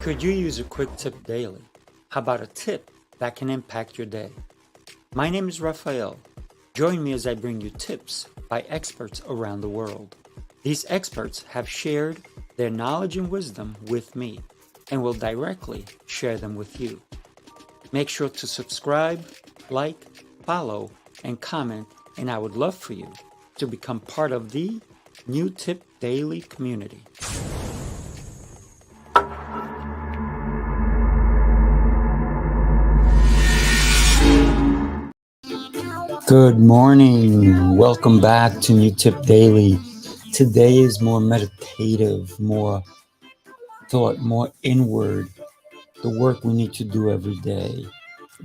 Could you use a quick tip daily? How about a tip that can impact your day? My name is Raphael. Join me as I bring you tips by experts around the world. These experts have shared their knowledge and wisdom with me and will directly share them with you. Make sure to subscribe, like, follow, and comment, and I would love for you to become part of the New Tip Daily community. Good morning. Welcome back to New Tip Daily. Today is more meditative, more thought, more inward. The work we need to do every day.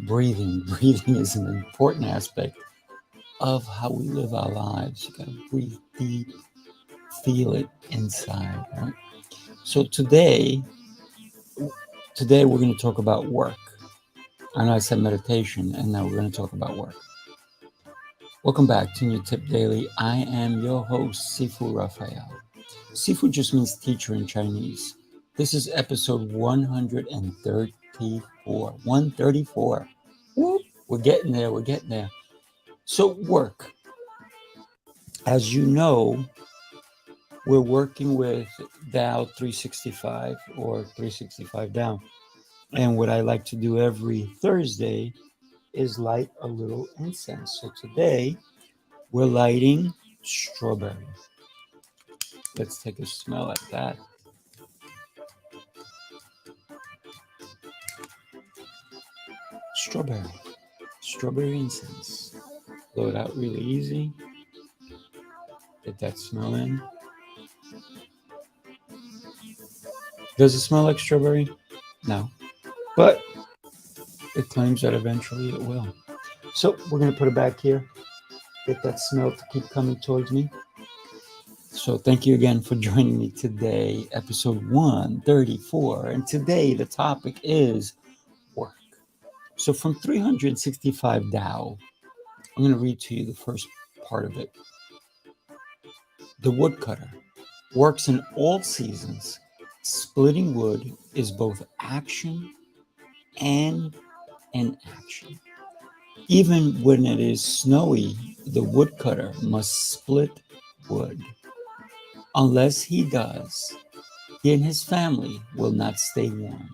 Breathing. Breathing is an important aspect of how we live our lives. You gotta breathe deep, feel it inside, right? So today we're going to talk about work. I know I said meditation, and now we're going to talk about work. Welcome back to New Tip Daily. I am your host, Sifu Raphael. Sifu just means teacher in Chinese. This is episode 134. 134. Whoop, we're getting there. So work. As you know, we're working with Dow 365 or 365 Dow. And what I like to do every Thursday is light a little incense. So today we're lighting strawberry. Let's take a smell at that. Strawberry incense. Blow it out really easy. Get that smell in. Does it smell like strawberry? No. But it claims that eventually it will. So we're going to put it back here. Get that smell to keep coming towards me. So thank you again for joining me today, episode 134. And today the topic is work. So from 365 Tao, I'm going to read to you the first part of it. The woodcutter works in all seasons. Splitting wood is both action and inaction. Even when it is snowy, the woodcutter must split wood. Unless he does, he and his family will not stay warm,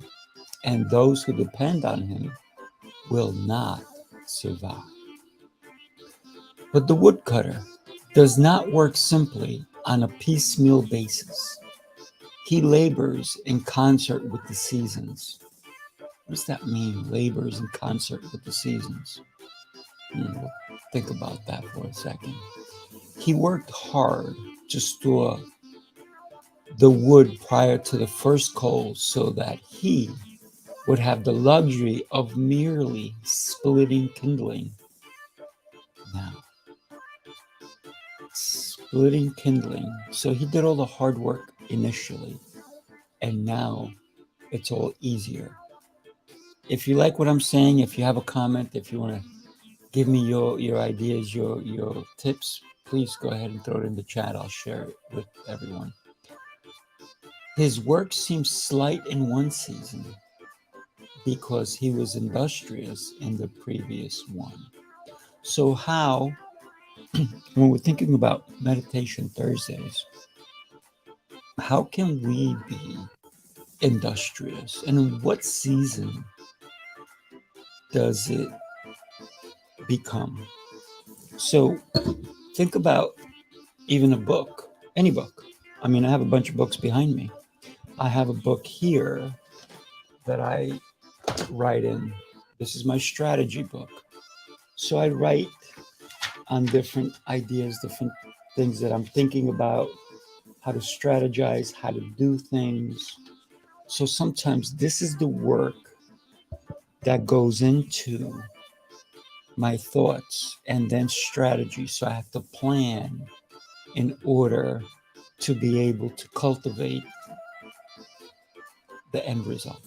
and those who depend on him will not survive. But the woodcutter does not work simply on a piecemeal basis. He labors in concert with the seasons. What does that mean, labors in concert with the seasons? We'll think about that for a second. He worked hard to store the wood prior to the first coal so that he would have the luxury of merely splitting kindling. Now, splitting kindling. So he did all the hard work initially, and now it's all easier. If you like what I'm saying, if you have a comment, if you want to give me your ideas, your tips, please go ahead and throw it in the chat. I'll share it with everyone. His work seems slight in one season because he was industrious in the previous one. So how, when we're thinking about Meditation Thursdays, how can we be industrious? And in what season does it become? So think about even a book, any book. I mean, I have a bunch of books behind me. I have a book here that I write in. This is my strategy book. So I write on different ideas, different things that I'm thinking about, how to strategize, how to do things. So sometimes this is the work that goes into my thoughts and then strategy. So I have to plan in order to be able to cultivate the end result.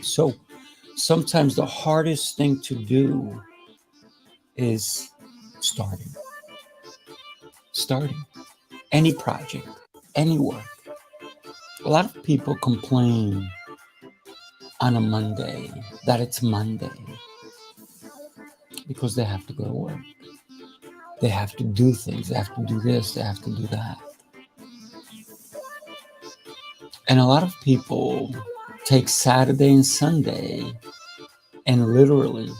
So sometimes the hardest thing to do is starting any project, any work. A lot of people complain on a Monday that it's Monday because they have to go to work. They have to do things. They have to do this. They have to do that. And a lot of people take Saturday and Sunday and literally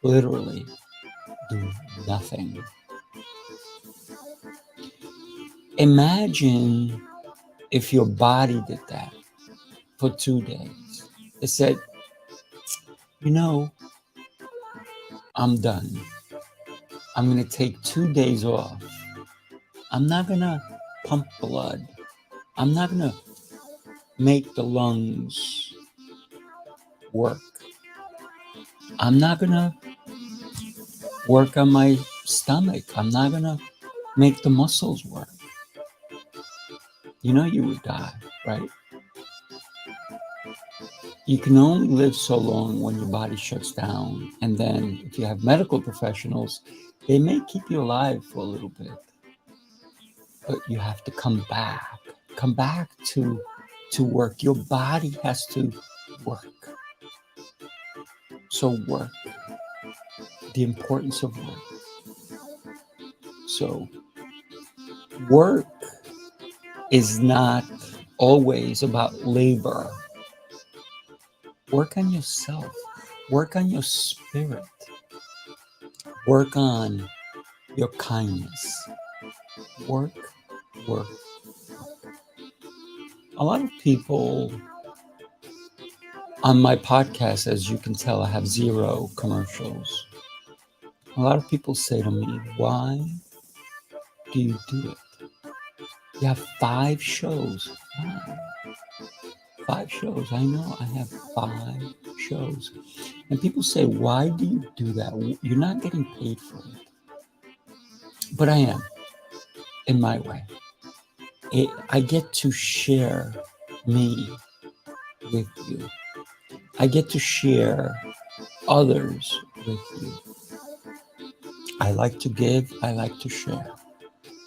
do nothing. Imagine if your body did that for 2 days. It said, you know, I'm done. I'm going to take 2 days off. I'm not going to pump blood. I'm not going to make the lungs work. I'm not going to work on my stomach. I'm not going to make the muscles work. You know you would die, right? You can only live so long when your body shuts down. And then if you have medical professionals, they may keep you alive for a little bit. But you have to come back to work. Your body has to work. So work, the importance of work. So work is not always about labor. Work on yourself. Work on your spirit. Work on your kindness. Work. A lot of people on my podcast, as you can tell, I have 0 commercials. A lot of people say to me, why do you do it? You have 5 shows. 5 shows. I know I have 5 shows. And people say, why do you do that? You're not getting paid for it. But I am, in my way. I get to share me with you. I get to share others with you. I like to give. I like to share.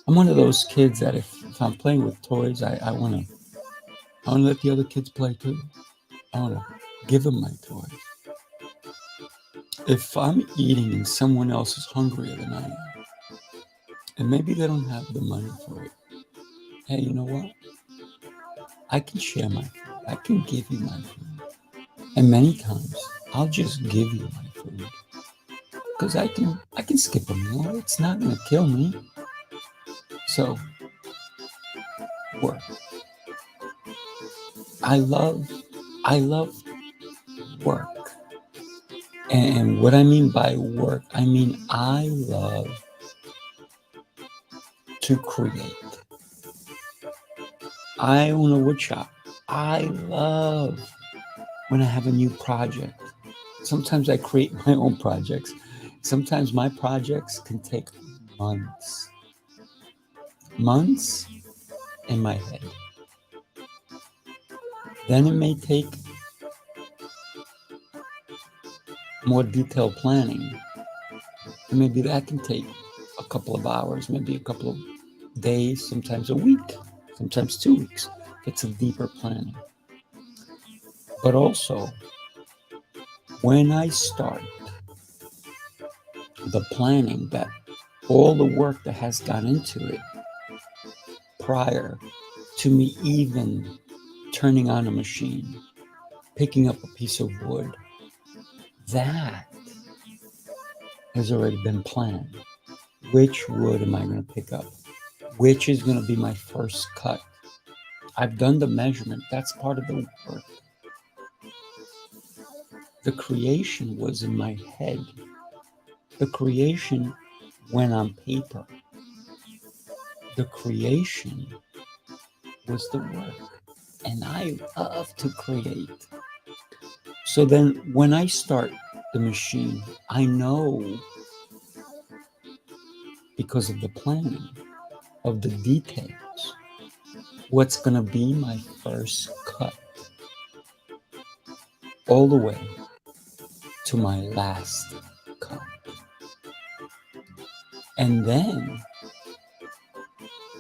I'm one of those kids that if I'm playing with toys, I want to let the other kids play too. I want to give them my toys. If I'm eating and someone else is hungrier than I am, and maybe they don't have the money for it, hey, you know what? I can share my food. I can give you my food. And many times, I'll just give you my food. Because I can skip a meal. It's not going to kill me. So, work. I love work. And what I mean by work, I mean I love to create. I own a wood shop. I love when I have a new project. Sometimes I create my own projects. Sometimes my projects can take months. Months in my head. Then it may take more detailed planning. And maybe that can take a couple of hours, maybe a couple of days, sometimes a week, sometimes 2 weeks. It's a deeper planning. But also, when I start the planning, that all the work that has gone into it prior to me even turning on a machine, picking up a piece of wood, that has already been planned. Which wood am I going to pick up? Which is going to be my first cut? I've done the measurement. That's part of the work. The creation was in my head. The creation went on paper. The creation was the work. And I love to create. So then when I start the machine, I know, because of the planning, of the details, what's going to be my first cut, all the way to my last cut. And then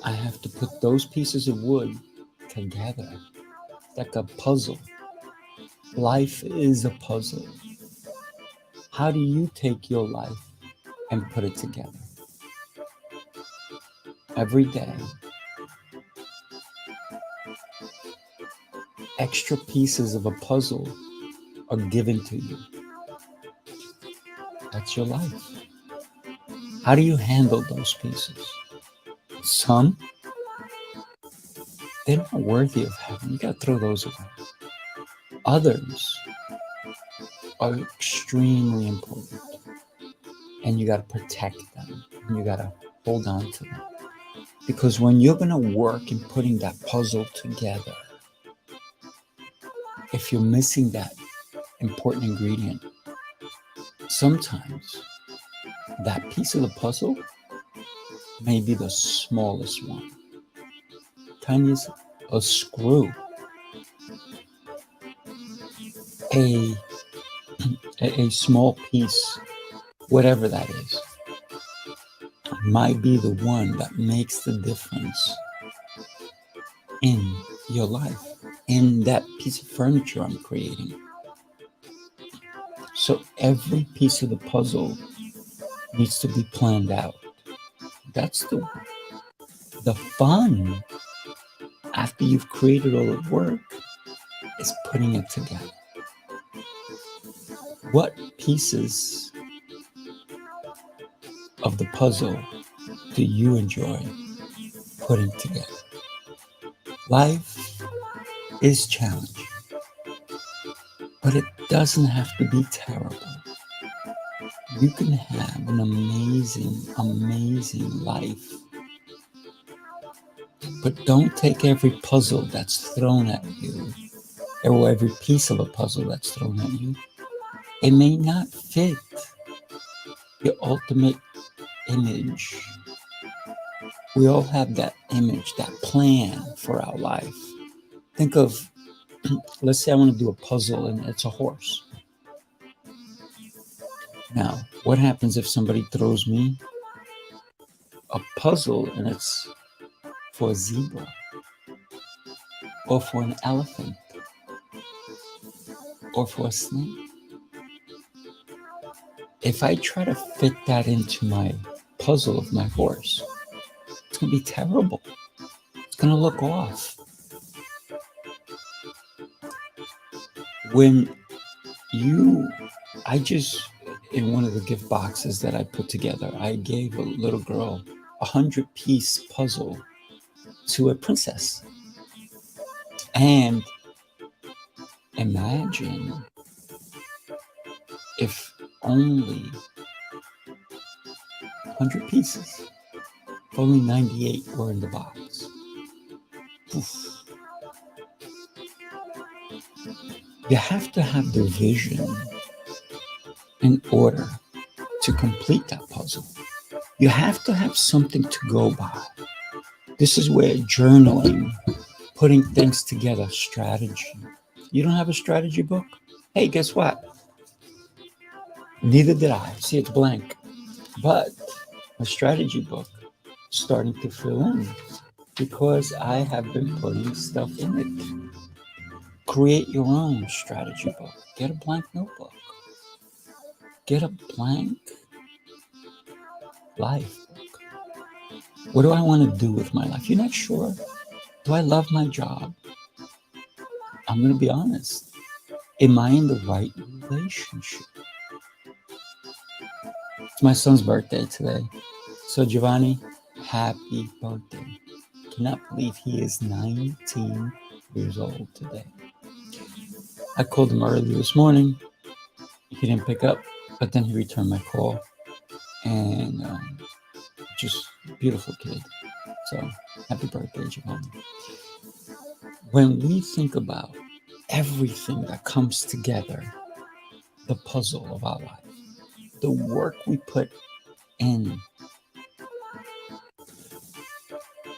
I have to put those pieces of wood together. like a puzzle. Life is a puzzle. How do you take your life and put it together? Every day, extra pieces of a puzzle are given to you. That's your life. How do you handle those pieces? Some, they're not worthy of heaven. You got to throw those away. Others are extremely important, and you got to protect them, and you got to hold on to them. Because when you're going to work in putting that puzzle together, if you're missing that important ingredient, sometimes that piece of the puzzle may be the smallest one. Tiniest, a screw, a small piece, whatever that is, might be the one that makes the difference in your life, in that piece of furniture I'm creating. So every piece of the puzzle needs to be planned out. That's the fun after you've created all the work is putting it together. What pieces of the puzzle do you enjoy putting together? Life is challenging, but it doesn't have to be terrible. You can have an amazing, amazing life. But don't take every puzzle that's thrown at you, or every piece of a puzzle that's thrown at you. It may not fit your ultimate image. We all have that image, that plan for our life. Think of, let's say I want to do a puzzle and it's a horse. Now, what happens if somebody throws me a puzzle and it's for a zebra or for an elephant or for a snake? If I try to fit that into my puzzle of my horse, it's going to be terrible. It's going to look off. When in one of the gift boxes that I put together, I gave a little girl a 100-piece puzzle to a princess. And imagine if only 100 pieces, only 98 were in the box. Oof. You have to have the vision in order to complete that puzzle. You have to have something to go by. This is where journaling, putting things together, strategy. You don't have a strategy book? Hey, guess what? Neither did I. See, it's blank. But a strategy book is starting to fill in because I have been putting stuff in it. Create your own strategy book. Get a blank notebook. Get a blank life book. What do I want to do with my life? You're not sure? Do I love my job? I'm going to be honest. Am I in the right relationship? It's my son's birthday today. So Giovanni, happy birthday. Cannot believe he is 19 years old today. I called him early this morning. He didn't pick up, but then he returned my call. And just beautiful kid. So happy birthday, Giovanni. When we think about everything that comes together, the puzzle of our life, the work we put in.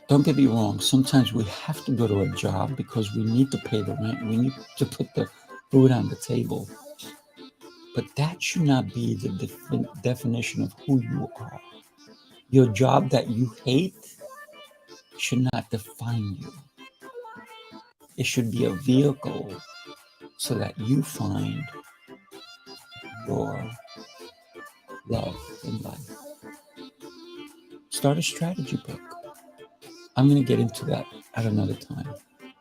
Don't get me wrong, sometimes we have to go to a job because we need to pay the rent, we need to put the food on the table. But that should not be the definition of who you are. Your job that you hate should not define you. It should be a vehicle so that you find your love in life. Start a strategy book. I'm going to get into that at another time.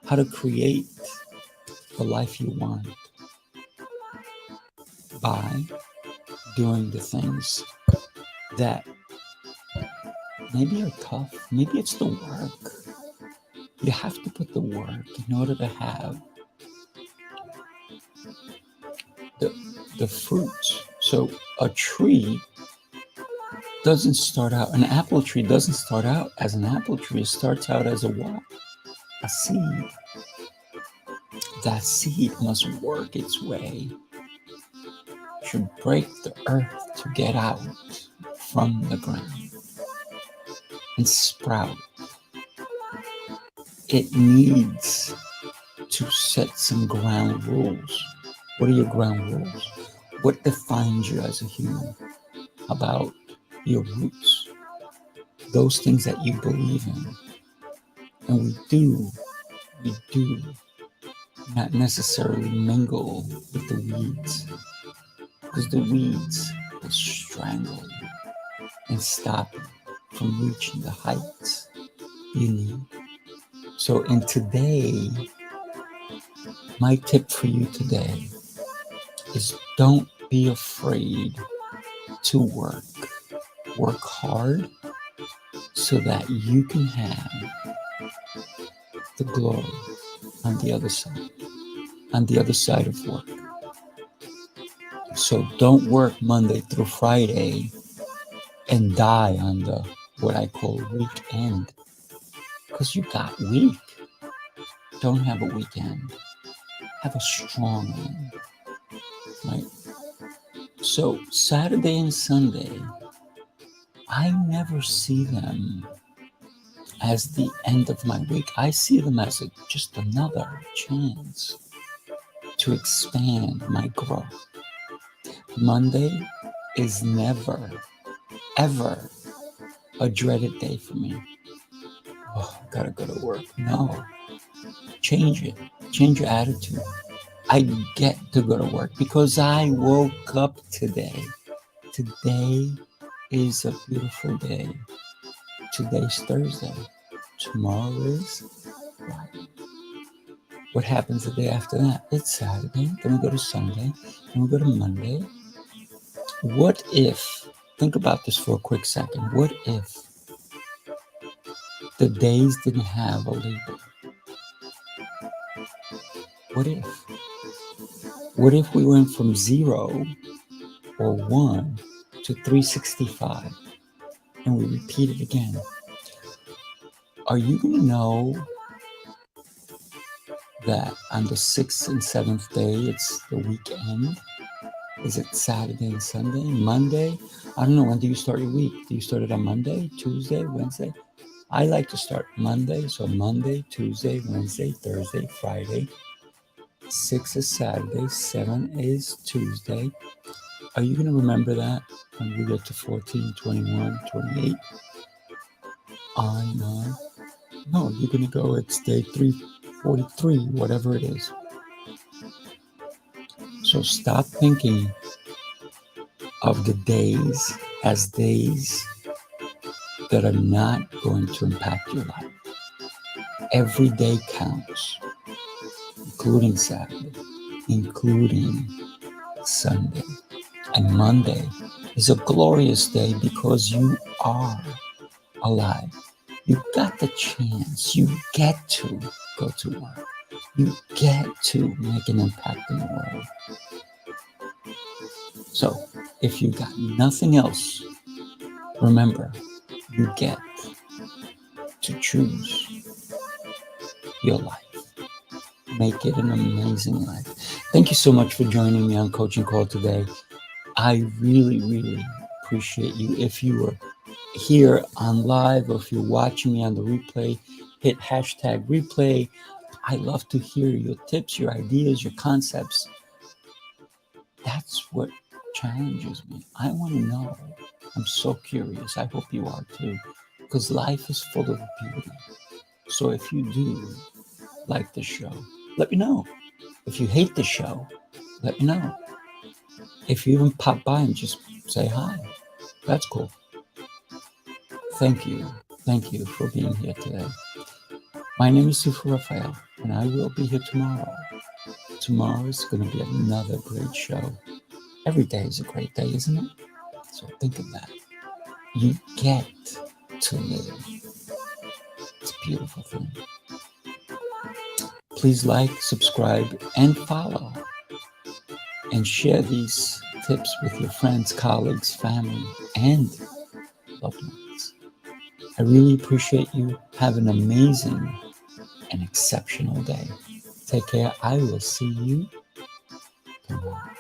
How to create the life you want by doing the things that maybe are tough. Maybe it's the work. You have to put the work in order to have the fruits. So a tree doesn't start out, an apple tree doesn't start out as an apple tree. It starts out as a what? A seed. That seed must work its way, should break the earth to get out from the ground and sprout. It needs to set some ground rules. What are your ground rules? What defines you as a human? About your roots, those things that you believe in. And we do not necessarily mingle with the weeds, because the weeds will strangle you and stop you from reaching the heights you need. So my tip for you today is don't be afraid to work. Work hard so that you can have the glory on the other side of work. So don't work Monday through Friday and die on the what I call weekend, because you got weak. Don't have a weekend. Have a strong one, right? So Saturday and Sunday, I never see them as the end of my week. I see them as just another chance to expand my growth. Monday is never, ever a dreaded day for me. Oh, gotta go to work. No, change it. Change your attitude. I get to go to work because I woke up today. Today is a beautiful day. Today's Thursday. Tomorrow is Friday. What happens the day after that? It's Saturday. Then we go to Sunday. Then we go to Monday. What if, think about this for a quick second. What if the days didn't have a label? What if? What if we went from 0 or 1 to 365 and we repeat it again? Are you going to know that on the 6th and 7th day, it's the weekend? Is it Saturday and Sunday? Monday? I don't know. When do you start your week? Do you start it on Monday, Tuesday, Wednesday? I like to start Monday. So Monday, Tuesday, Wednesday, Thursday, Friday. 6 is Saturday. 7 is Tuesday. Are you going to remember that when we get to 14, 21, 28? On and on? No, you're going to go, it's day 343, whatever it is. So stop thinking of the days as days that are not going to impact your life. Every day counts, including Saturday, including Sunday. And Monday is a glorious day because you are alive. You got the chance. You get to go to work. You get to make an impact in the world. So if you got nothing else, remember, you get to choose your life. Make it an amazing life. Thank you so much for joining me on Coaching Call today. I really, really appreciate you. If you were here on live or if you're watching me on the replay, hit hashtag replay. I love to hear your tips, your ideas, your concepts. That's what challenges me. I want to know. I'm so curious. I hope you are too, because life is full of beauty. So if you do, like the show, let me know. If you hate the show, let me know. If you even pop by and just say hi, that's cool. Thank you. Thank you for being here today. My name is Sufu Raphael, and I will be here tomorrow. Tomorrow is going to be another great show. Every day is a great day, isn't it? So think of that. You get to live. It's a beautiful thing. Please like, subscribe, and follow. And share these tips with your friends, colleagues, family, and loved ones. I really appreciate you. Have an amazing and exceptional day. Take care. I will see you tomorrow.